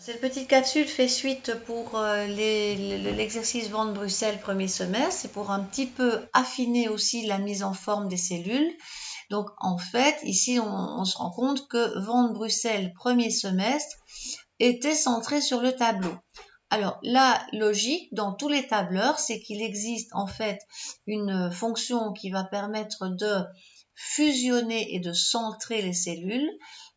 Cette petite capsule fait suite pour l'exercice ventre Bruxelles premier semestre. C'est pour un petit peu affiner aussi la mise en forme des cellules. Donc en fait, ici on se rend compte que ventre Bruxelles premier semestre était centré sur le tableau. Alors la logique dans tous les tableurs, c'est qu'il existe en fait une fonction qui va permettre de fusionner et de centrer les cellules.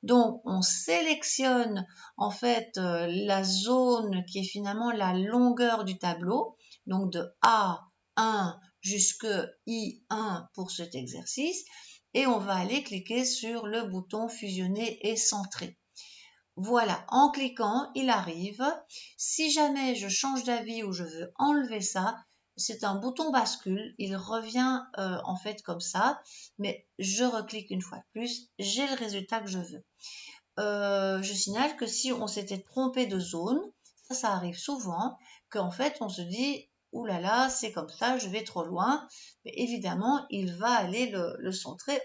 Donc on sélectionne en fait la zone qui est finalement la longueur du tableau, donc de A1 jusqu'à I1 pour cet exercice, et on va aller cliquer sur le bouton fusionner et centrer. Voilà, en cliquant, il arrive. Si jamais je change d'avis ou je veux enlever ça, c'est un bouton bascule, il revient en fait comme ça, mais je reclique une fois de plus, j'ai le résultat que je veux. Je signale que si on s'était trompé de zone, ça arrive souvent, qu'en fait on se dit ouh là là, c'est comme ça, je vais trop loin. Mais évidemment, il va aller le centrer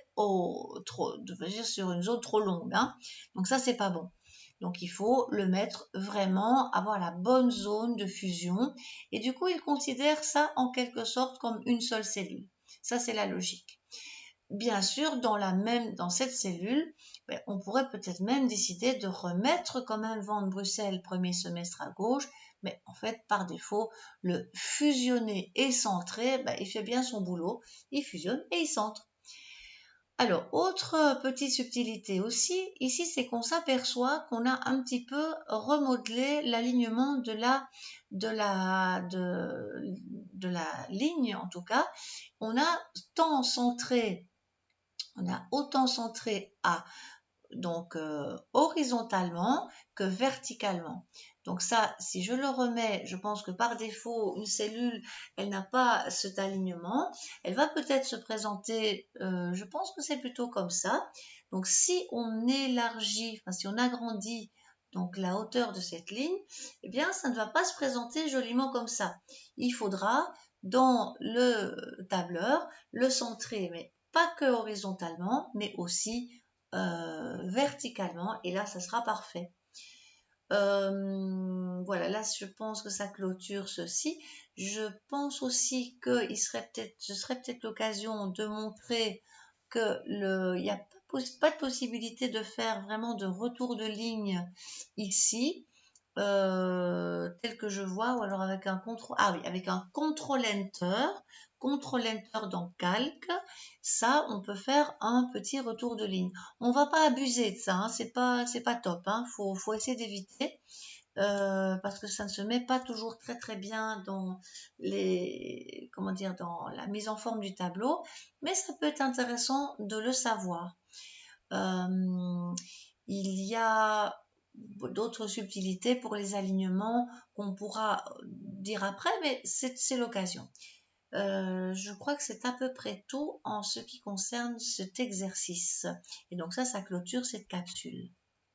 sur une zone trop longue. Hein. Donc ça, c'est pas bon. Donc il faut le mettre vraiment, avoir la bonne zone de fusion. Et du coup, il considère ça en quelque sorte comme une seule cellule. Ça, c'est la logique. Bien sûr, dans cette cellule, on pourrait peut-être même décider de remettre quand même ventre Bruxelles premier semestre à gauche, mais en fait, par défaut, le fusionner et centrer, il fait bien son boulot, il fusionne et il centre. Alors, autre petite subtilité aussi, ici, c'est qu'on s'aperçoit qu'on a un petit peu remodelé l'alignement de la ligne, en tout cas. On a autant centré donc horizontalement que verticalement. Donc ça, si je le remets, je pense que par défaut, une cellule, elle n'a pas cet alignement. Elle va peut-être se présenter, je pense que c'est plutôt comme ça. Donc si on élargit, enfin si on agrandit donc la hauteur de cette ligne, eh bien ça ne va pas se présenter joliment comme ça. Il faudra dans le tableur le centrer, mais pas que horizontalement, mais aussi verticalement, et là ça sera parfait. Voilà, là je pense que ça clôture ceci. Je pense aussi que ce serait peut-être l'occasion de montrer que il n'y a pas de possibilité de faire vraiment de retour de ligne ici, tel que je vois, ou alors avec un contrôle, ah oui, avec un control enter dans calque, ça, on peut faire un petit retour de ligne. On va pas abuser de ça, hein, c'est pas top, hein, faut essayer d'éviter. Parce que ça ne se met pas toujours très très bien dans dans la mise en forme du tableau, mais ça peut être intéressant de le savoir. Il y a d'autres subtilités pour les alignements qu'on pourra dire après, mais c'est l'occasion. Je crois que c'est à peu près tout en ce qui concerne cet exercice. Et donc ça clôture cette capsule.